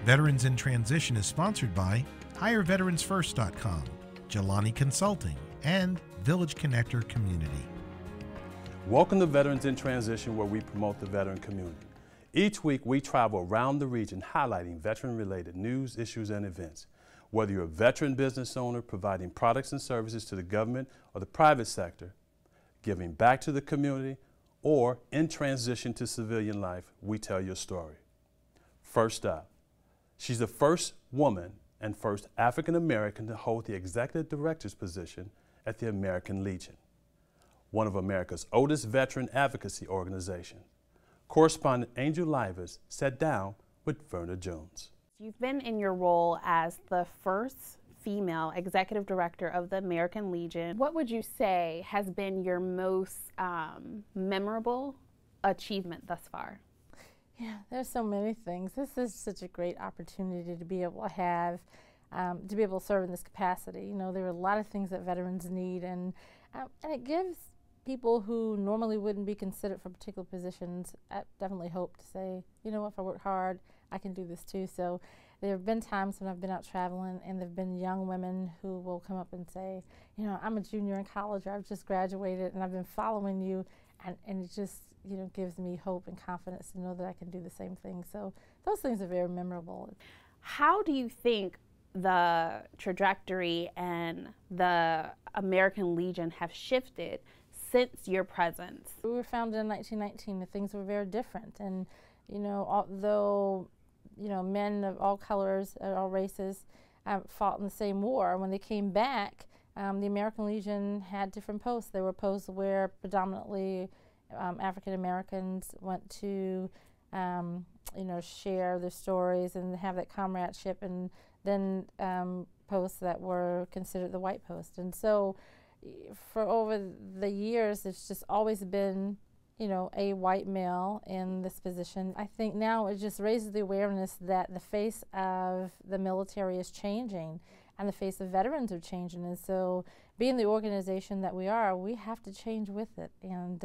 Veterans in Transition is sponsored by HireVeteransFirst.com, Jelani Consulting, and Village Connector Community. Welcome to Veterans in Transition, where we promote the veteran community. Each week, we travel around the region highlighting veteran-related news, issues, and events. Whether you're a veteran business owner providing products and services to the government or the private sector, giving back to the community, or in transition to civilian life, we tell your story. First up, she's the first woman and first African American to hold the executive director's position at the American Legion, one of America's oldest veteran advocacy organizations. Correspondent Angel Livers sat down with Verna Jones. You've been in your role as the first female executive director of the American Legion. What would you say has been your most memorable achievement thus far? Yeah, there's so many things. This is such a great opportunity to be able to have, to be able to serve in this capacity. You know, there are a lot of things that veterans need, and it gives people who normally wouldn't be considered for particular positions definitely hope to say, you know, if I work hard, I can do this too. So there have been times when I've been out traveling and there have been young women who will come up and say, you know, I'm a junior in college, or I've just graduated and I've been following you, and it just, you know, gives me hope and confidence to know that I can do the same thing. So those things are very memorable. How do you think the trajectory and the American Legion have shifted since your presence? We were founded in 1919, and things were very different. And, you know, although, you know, men of all colors, all races, fought in the same war, when they came back, the American Legion had different posts. There were posts where predominantly African Americans went to, you know, share their stories and have that comradeship, and then posts that were considered the white post. And so for over the years, it's just always been, you know, a white male in this position. I think now it just raises the awareness that the face of the military is changing and the face of veterans are changing. And so being the organization that we are, we have to change with it. And,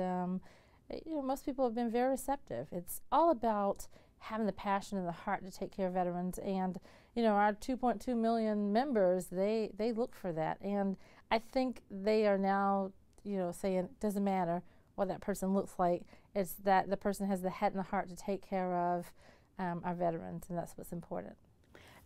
you know, most people have been very receptive. It's all about having the passion and the heart to take care of veterans. And, you know, our 2.2 million members, they look for that. And I think they are now, you know, saying it doesn't matter what that person looks like. It's that the person has the head and the heart to take care of our veterans, and that's what's important.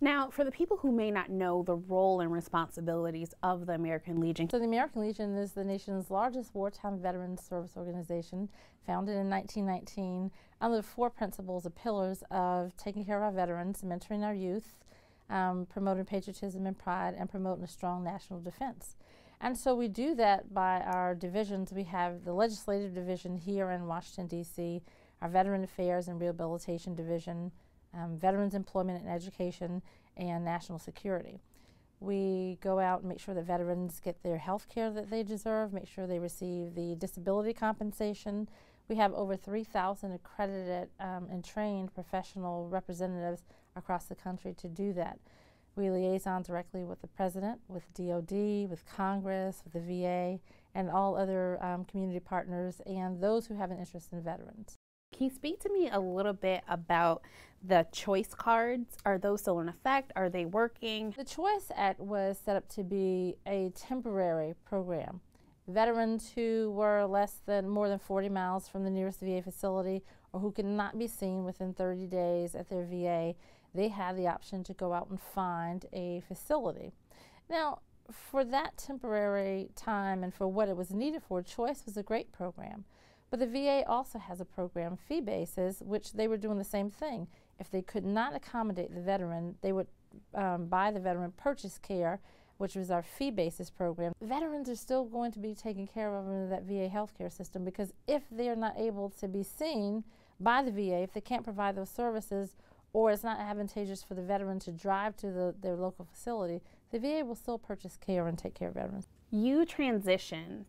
Now, for the people who may not know the role and responsibilities of the American Legion. So the American Legion is the nation's largest wartime veterans service organization, founded in 1919 under the 4 principles or pillars of taking care of our veterans, mentoring our youth, promoting patriotism and pride, and promoting a strong national defense. And so we do that by our divisions. We have the legislative division here in Washington, D.C., our Veteran Affairs and Rehabilitation Division, Veterans Employment and Education, and National Security. We go out and make sure that veterans get their health care that they deserve, make sure they receive the disability compensation. We have over 3,000 accredited and trained professional representatives across the country to do that. We liaison directly with the President, with DOD, with Congress, with the VA, and all other community partners and those who have an interest in veterans. Can you speak to me a little bit about the choice cards? Are those still in effect? Are they working? The Choice Act was set up to be a temporary program. Veterans who were more than 40 miles from the nearest VA facility, or who could not be seen within 30 days at their VA, they had the option to go out and find a facility. Now, for that temporary time and for what it was needed for, Choice was a great program. But the VA also has a program, fee basis, which they were doing the same thing. If they could not accommodate the veteran, they would buy the veteran purchase care, which was our fee basis program. Veterans are still going to be taken care of under that VA healthcare system, because if they're not able to be seen by the VA, if they can't provide those services, or it's not advantageous for the veteran to drive to their local facility, the VA will still purchase care and take care of veterans. You transitioned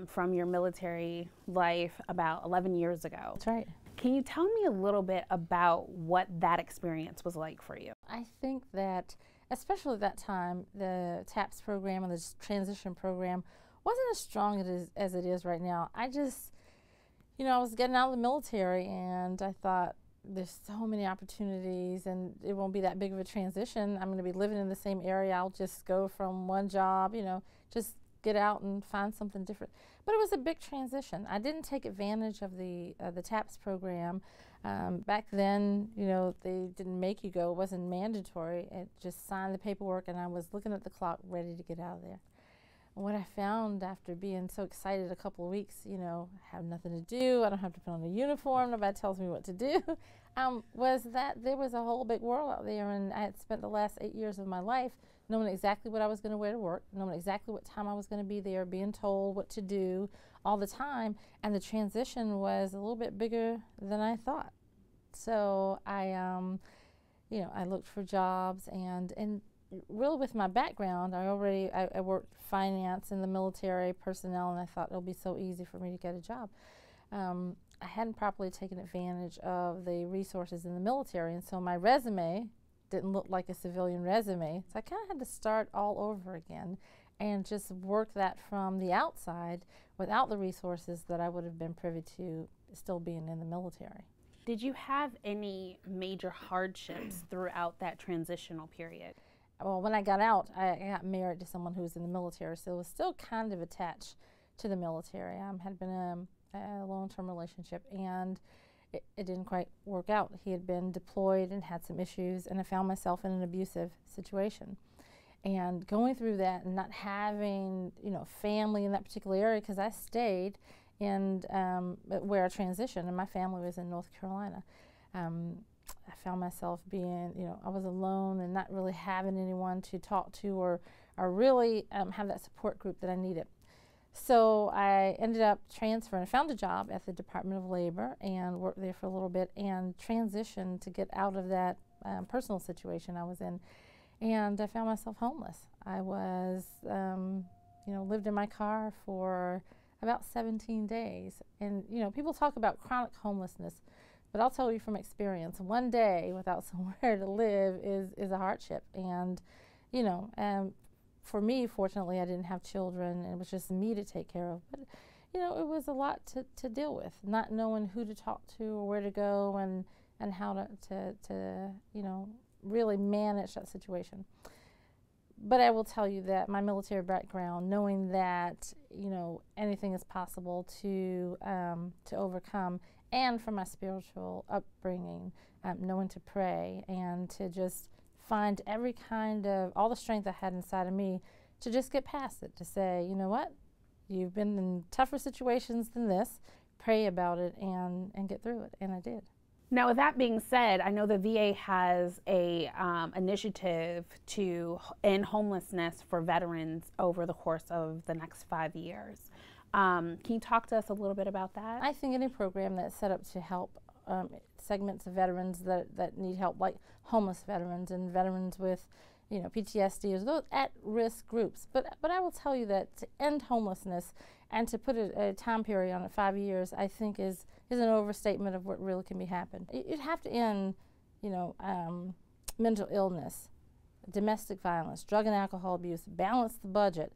from your military life about 11 years ago. That's right. Can you tell me a little bit about what that experience was like for you? I think that, especially at that time, the TAPS program and the transition program wasn't as strong as it is right now. I just, you know, I was getting out of the military and I thought, there's so many opportunities, and it won't be that big of a transition. I'm going to be living in the same area. I'll just go from one job, just get out and find something different. But it was a big transition. I didn't take advantage of the TAPS program. Back then, they didn't make you go. It wasn't mandatory. It just signed the paperwork, and I was looking at the clock ready to get out of there. And what I found after being so excited a couple of weeks, have nothing to do, I don't have to put on a uniform, nobody tells me what to do, was that there was a whole big world out there, and I had spent the last 8 years of my life knowing exactly what I was going to wear to work, knowing exactly what time I was going to be there, being told what to do all the time, and the transition was a little bit bigger than I thought. So I looked for jobs, and really with my background, I worked finance in the military personnel, and I thought it'll be so easy for me to get a job. I hadn't properly taken advantage of the resources in the military, and so my resume didn't look like a civilian resume. So I kind of had to start all over again and just work that from the outside without the resources that I would have been privy to still being in the military. Did you have any major hardships throughout that transitional period? Well, when I got out, I got married to someone who was in the military, so it was still kind of attached to the military. Had been a long-term relationship, and it didn't quite work out. He had been deployed and had some issues, and I found myself in an abusive situation. And going through that and not having, family in that particular area, because I stayed in where I transitioned, and my family was in North Carolina. I found myself being, I was alone and not really having anyone to talk to or really have that support group that I needed. So I ended up transferring. I found a job at the Department of Labor and worked there for a little bit and transitioned to get out of that personal situation I was in. And I found myself homeless. I was, lived in my car for about 17 days. And, people talk about chronic homelessness, but I'll tell you from experience, one day without somewhere to live is a hardship. And, for me, fortunately, I didn't have children, and it was just me to take care of. But, it was a lot to deal with, not knowing who to talk to or where to go and how to really manage that situation. But I will tell you that my military background, knowing that, anything is possible to overcome, and from my spiritual upbringing, knowing to pray and to just find every kind of, all the strength I had inside of me to just get past it, to say, you know what, you've been in tougher situations than this, pray about it and get through it, and I did. Now, with that being said, I know the VA has a initiative to end homelessness for veterans over the course of the next 5 years. Can you talk to us a little bit about that? I think any program that's set up to help segments of veterans that need help, like homeless veterans and veterans with, PTSD, or those at-risk groups. But I will tell you that to end homelessness and to put a time period on it, 5 years, I think is an overstatement of what really can be happened. You'd have to end, mental illness, domestic violence, drug and alcohol abuse, balance the budget.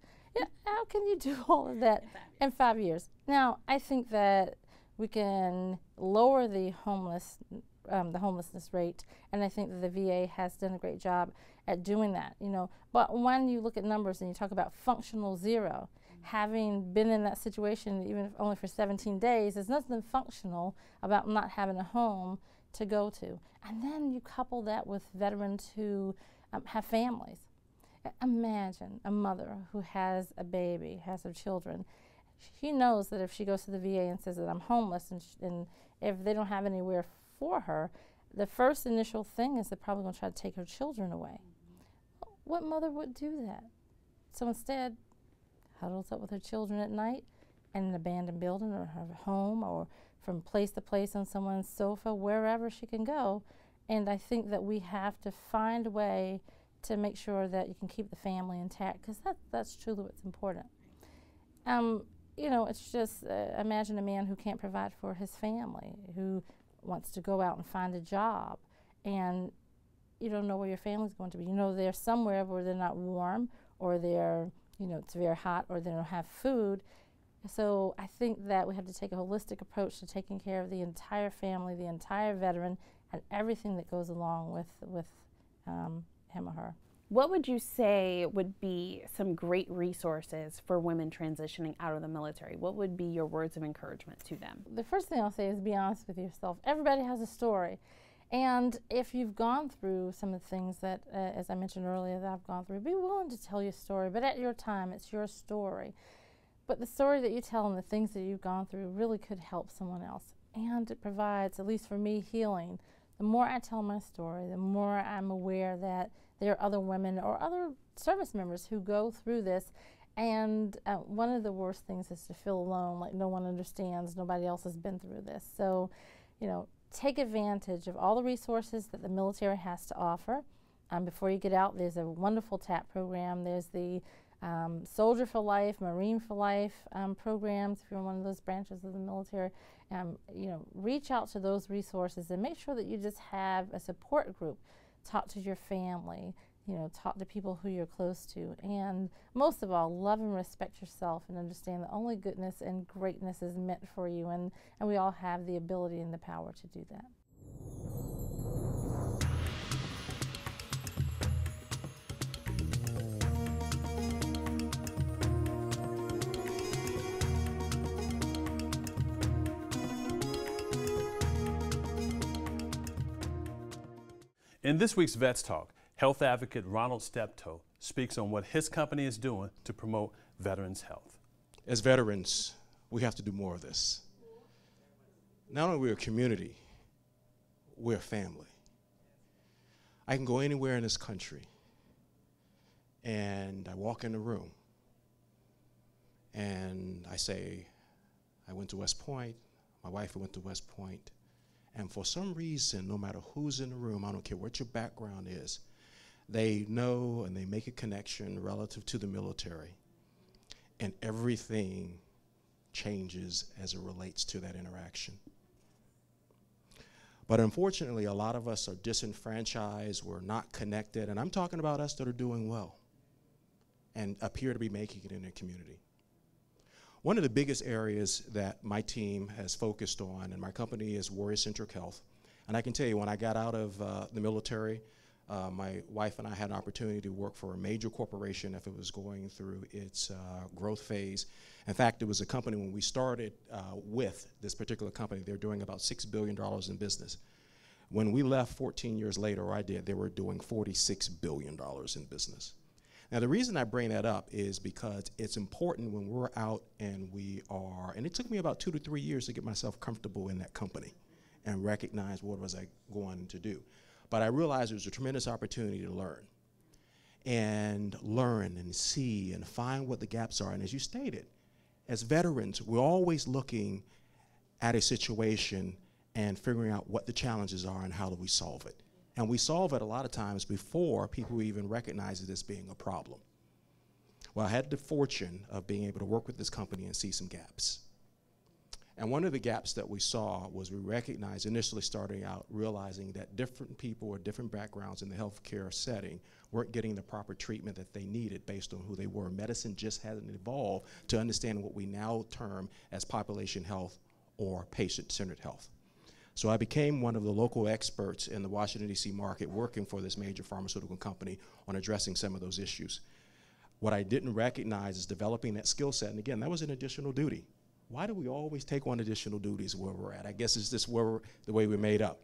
How can you do all of that in 5 years? Now, I think that we can lower the homelessness rate, and I think that the VA has done a great job at doing that. But when you look at numbers and you talk about functional zero, having been in that situation, even if only for 17 days, there's nothing functional about not having a home to go to. And then you couple that with veterans who have families. Imagine a mother who has a baby, has her children. She knows that if she goes to the VA and says that I'm homeless, and if they don't have anywhere for her, the first initial thing is they're probably going to try to take her children away. What mother would do that? So instead, huddles up with her children at night in an abandoned building or her home, or from place to place on someone's sofa, wherever she can go. And I think that we have to find a way to make sure that you can keep the family intact, because that's truly what's important. It's just, imagine a man who can't provide for his family, who wants to go out and find a job, and you don't know where your family's going to be. They're somewhere where they're not warm, or they're, it's very hot, or they don't have food. So I think that we have to take a holistic approach to taking care of the entire family, the entire veteran, and everything that goes along with him or her. What would you say would be some great resources for women transitioning out of the military? What would be your words of encouragement to them? The first thing I'll say is be honest with yourself. Everybody has a story. And if you've gone through some of the things that, as I mentioned earlier, that I've gone through, be willing to tell your story. But at your time, it's your story. But the story that you tell and the things that you've gone through really could help someone else. And it provides, at least for me, healing. The more I tell my story, the more I'm aware that there are other women or other service members who go through this. And one of the worst things is to feel alone, like no one understands, nobody else has been through this. So, you know, take advantage of all the resources that the military has to offer. Before you get out, there's a wonderful TAP program. There's the Soldier for Life, Marine for Life programs, if you're in one of those branches of the military. You know, reach out to those resources and make sure that you just have a support group. Talk to your family, you know, talk to people who you're close to. And most of all, love and respect yourself and understand that only goodness and greatness is meant for you. And we all have the ability and the power to do that. In this week's Vets Talk, health advocate Ronald Steptoe speaks on what his company is doing to promote veterans' health. As veterans, we have to do more of this. Not only are we a community, we're a family. I can go anywhere in this country, and I walk in the room, and I say, I went to West Point, my wife went to West Point, and for some reason, no matter who's in the room, I don't care what your background is, they know and they make a connection relative to the military, and everything changes as it relates to that interaction. But unfortunately, a lot of us are disenfranchised, we're not connected, and I'm talking about us that are doing well and appear to be making it in the community. One of the biggest areas that my team has focused on, and my company is Warrior-Centric Health, and I can tell you, when I got out of the military, my wife and I had an opportunity to work for a major corporation if it was going through its growth phase. In fact, it was a company, when we started with this particular company, they were doing about $6 billion in business. When we left 14 years later, or I did, they were doing $46 billion in business. Now, the reason I bring that up is because it's important when we're out and we are, and it took me about 2 to 3 years to get myself comfortable in that company and recognize what was I going to do. But I realized there was a tremendous opportunity to learn and see and find what the gaps are. And as you stated, as veterans, we're always looking at a situation and figuring out what the challenges are and how do we solve it. And we solve it a lot of times before people even recognize it as being a problem. Well, I had the fortune of being able to work with this company and see some gaps. And one of the gaps that we saw was we recognized, initially starting out, realizing that different people with different backgrounds in the healthcare setting weren't getting the proper treatment that they needed based on who they were. Medicine just hadn't evolved to understand what we now term as population health or patient-centered health. So I became one of the local experts in the Washington, D.C. market, working for this major pharmaceutical company on addressing some of those issues. What I didn't recognize is developing that skill set, and again, that was an additional duty. Why do we always take on additional duties where we're at? I guess it's just the way we're made up.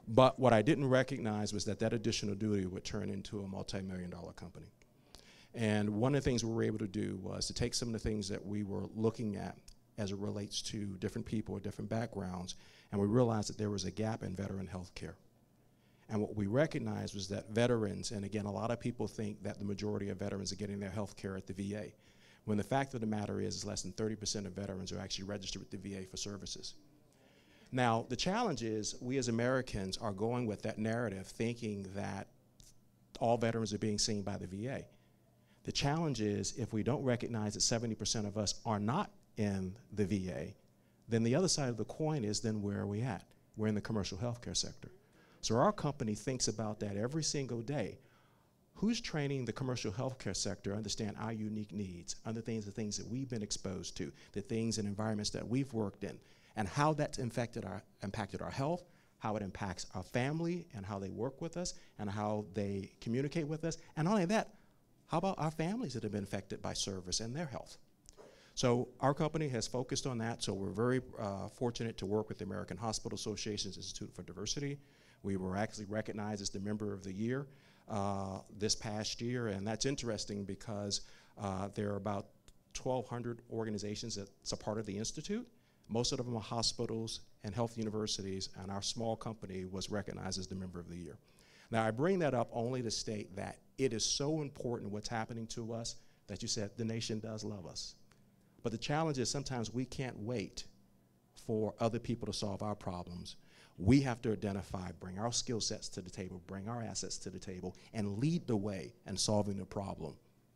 But what I didn't recognize was that additional duty would turn into a multi-million-dollar company. And one of the things we were able to do was to take some of the things that we were looking at as it relates to different people with different backgrounds, and we realized that there was a gap in veteran health care. And what we recognized was that veterans, and again, a lot of people think that the majority of veterans are getting their health care at the VA, when the fact of the matter is less than 30% of veterans are actually registered with the VA for services. Now, the challenge is we as Americans are going with that narrative thinking that all veterans are being seen by the VA. The challenge is if we don't recognize that 70% of us are not in the VA, then the other side of the coin is then where are we at? We're in the commercial healthcare sector. So our company thinks about that every single day. Who's training the commercial healthcare sector to understand our unique needs, the things that we've been exposed to, the things and environments that we've worked in, and how that's impacted our health, how it impacts our family and how they work with us and how they communicate with us. And not only that, how about our families that have been affected by service and their health? So our company has focused on that, so we're very fortunate to work with the American Hospital Association's Institute for Diversity. We were actually recognized as the Member of the Year this past year, and that's interesting because there are about 1,200 organizations that's a part of the Institute. Most of them are hospitals and health universities, and our small company was recognized as the Member of the Year. Now, I bring that up only to state that it is so important what's happening to us that you said the nation does love us. But the challenge is sometimes we can't wait for other people to solve our problems. We have to identify, bring our skill sets to the table, bring our assets to the table, and lead the way in solving the problem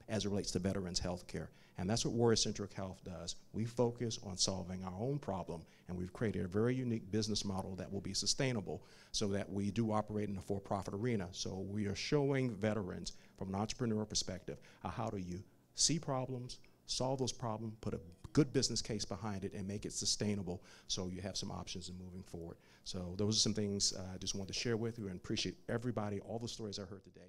as it relates to veterans' health care. And that's what Warrior-Centric Health does. We focus on solving our own problem, and we've created a very unique business model that will be sustainable so that we do operate in the for-profit arena. So we are showing veterans from an entrepreneur perspective how do you see problems, solve those problems, put a good business case behind it, and make it sustainable so you have some options in moving forward. So those are some things I just wanted to share with you, and appreciate everybody, all the stories I heard today.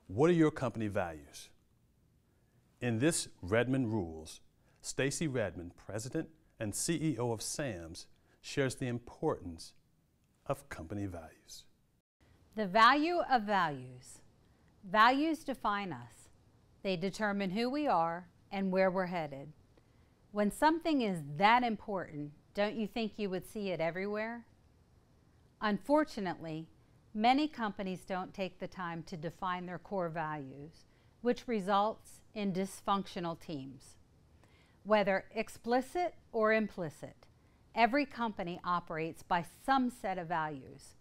What are your company values? In this Redmond Rules, Stacy Redmond, President and CEO of SAMS, shares the importance of company values. The value of values. Values define us. They determine who we are and where we're headed. When something is that important, don't you think you would see it everywhere? Unfortunately, many companies don't take the time to define their core values, which results in dysfunctional teams. Whether explicit or implicit, every company operates by some set of values.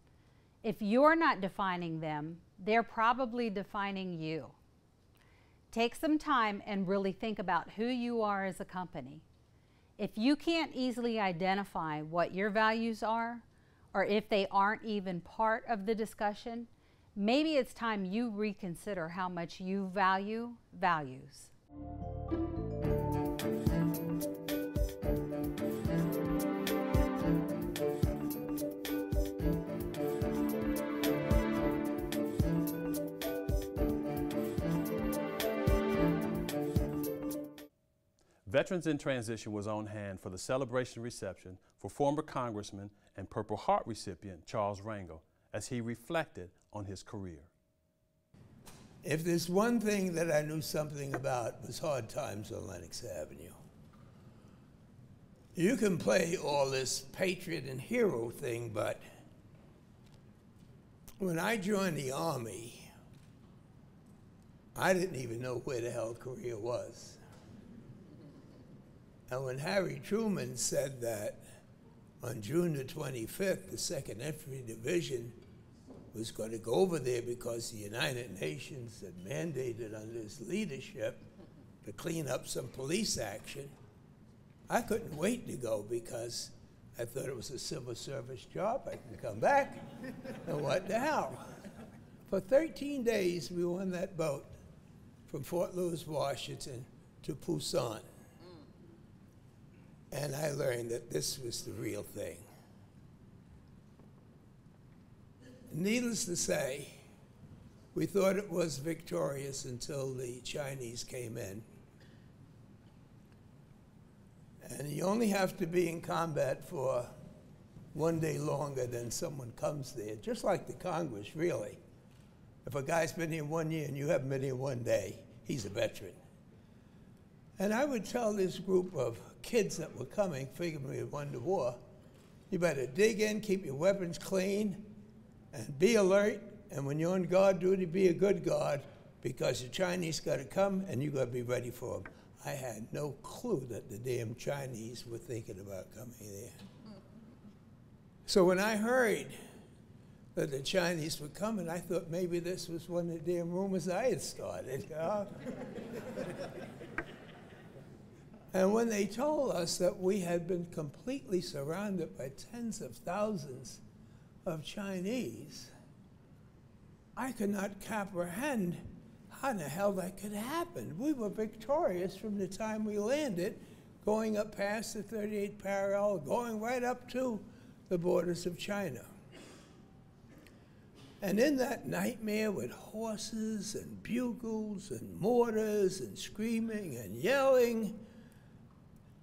If you're not defining them, they're probably defining you. Take some time and really think about who you are as a company. If you can't easily identify what your values are, or if they aren't even part of the discussion, maybe it's time you reconsider how much you value values. Veterans in Transition was on hand for the celebration reception for former Congressman and Purple Heart recipient Charles Rangel as he reflected on his career. If there's one thing that I knew something about, it was hard times on Lenox Avenue. You can play all this patriot and hero thing, but when I joined the Army, I didn't even know where the hell Korea was. And when Harry Truman said that on June the 25th, the 2nd Infantry Division was going to go over there because the United Nations had mandated under his leadership to clean up some police action, I couldn't wait to go because I thought it was a civil service job. I could come back, and what the hell? For 13 days, we were on that boat from Fort Lewis, Washington to Busan. And I learned that this was the real thing. Needless to say, we thought it was victorious until the Chinese came in. And you only have to be in combat for one day longer than someone comes there, just like the Congress, really. If a guy's been here 1 year and you haven't been here 1 day, he's a veteran. And I would tell this group of kids that were coming, figuring we had won the war, you better dig in, keep your weapons clean, and be alert, and when you're on guard duty, be a good guard, because the Chinese got to come, and you got to be ready for them. I had no clue that the damn Chinese were thinking about coming there. So when I heard that the Chinese were coming, I thought maybe this was one of the damn rumors I had started. And when they told us that we had been completely surrounded by tens of thousands of Chinese, I could not comprehend how in the hell that could happen. We were victorious from the time we landed, going up past the 38th parallel, going right up to the borders of China. And in that nightmare with horses and bugles and mortars and screaming and yelling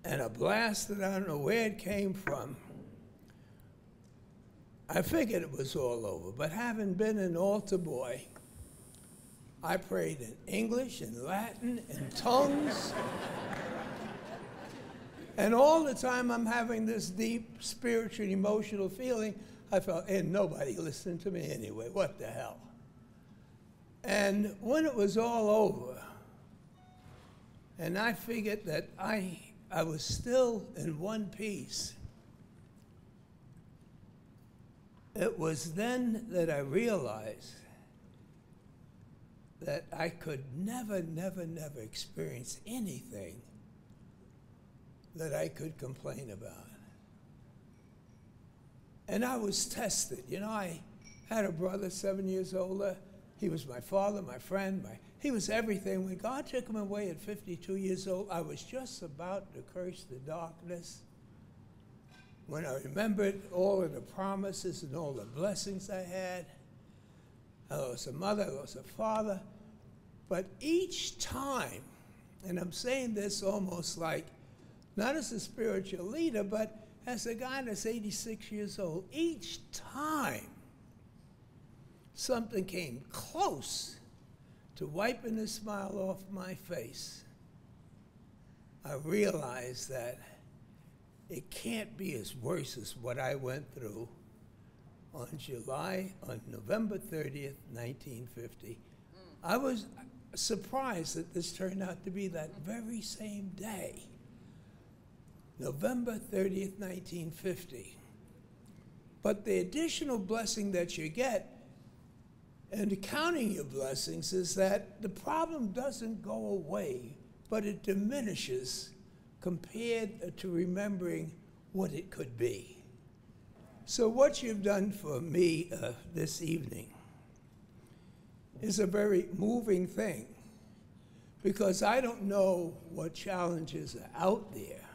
and a blast that I don't know where it came from, I figured it was all over. But having been an altar boy, I prayed in English and Latin and tongues. And all the time I'm having this deep spiritual, emotional feeling, I felt, and nobody listened to me anyway, what the hell? And when it was all over, and I figured that I was still in one piece, it was then that I realized that I could never, never, never experience anything that I could complain about. And I was tested. You know, I had a brother 7 years older. He was my father, my friend, he was everything. When God took him away at 52 years old, I was just about to curse the darkness. When I remembered all of the promises and all the blessings I had, I lost a mother, I lost a father. But each time, and I'm saying this almost like, not as a spiritual leader, but as a guy that's 86 years old, each time something came close to wiping the smile off my face, I realized that it can't be as worse as what I went through on November 30th, 1950. I was surprised that this turned out to be that very same day, November 30th, 1950. But the additional blessing that you get, and counting your blessings, is that the problem doesn't go away, but it diminishes compared to remembering what it could be. So what you've done for me this evening is a very moving thing, because I don't know what challenges are out there,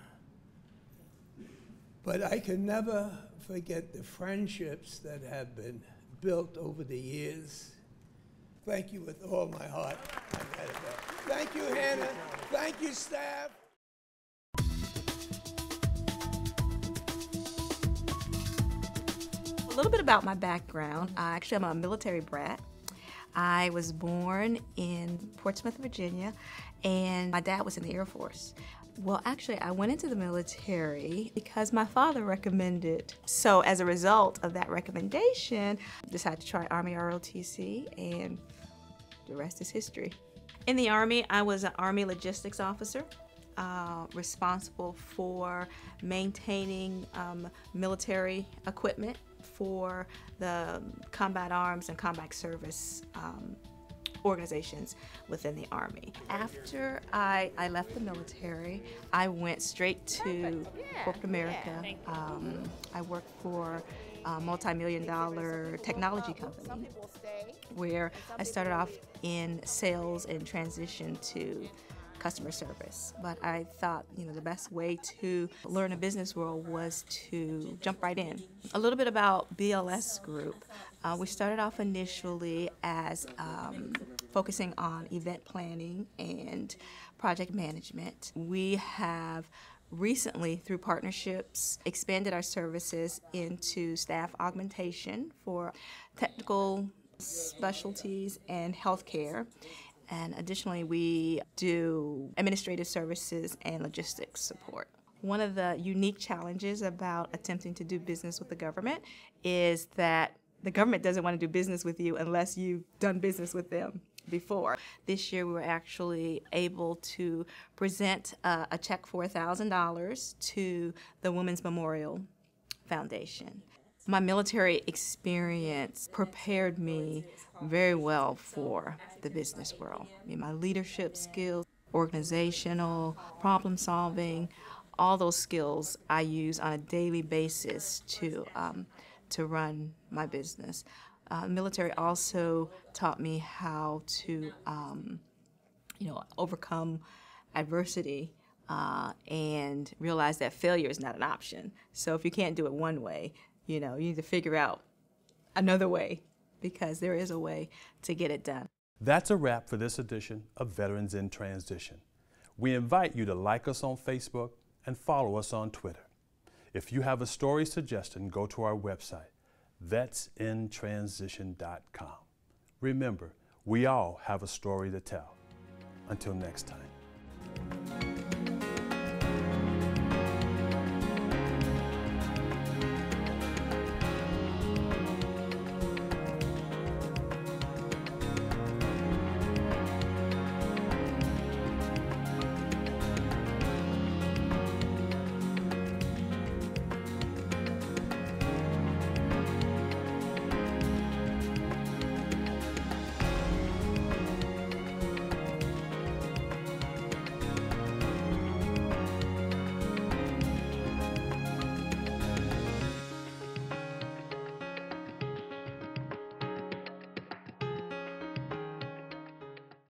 but I can never forget the friendships that have been built over the years. Thank you with all my heart. Thank you, Hannah. Thank you, staff. A little bit about my background. Actually, I'm a military brat. I was born in Portsmouth, Virginia, and my dad was in the Air Force. Well, actually, I went into the military because my father recommended. So as a result of that recommendation, I decided to try Army ROTC, and the rest is history. In the Army, I was an Army logistics officer, responsible for maintaining military equipment for the combat arms and combat service organizations within the Army. After I left the military, I went straight to corporate America. I worked for a multi-million-dollar technology company where I started off in sales and transitioned to customer service. But I thought, the best way to learn a business world was to jump right in. A little bit about BLS Group. We started off initially as focusing on event planning and project management. We have recently, through partnerships, expanded our services into staff augmentation for technical specialties and healthcare. And additionally, we do administrative services and logistics support. One of the unique challenges about attempting to do business with the government is that the government doesn't want to do business with you unless you've done business with them before. This year, we were actually able to present a check for $1,000 to the Women's Memorial Foundation. My military experience prepared me very well for the business world. My leadership skills, organizational, problem solving, all those skills I use on a daily basis to run my business. Military also taught me how to, overcome adversity and realize that failure is not an option. So if you can't do it one way, you need to figure out another way, because there is a way to get it done. That's a wrap for this edition of Veterans in Transition. We invite you to like us on Facebook and follow us on Twitter. If you have a story suggestion, go to our website, vetsintransition.com. Remember, we all have a story to tell. Until next time.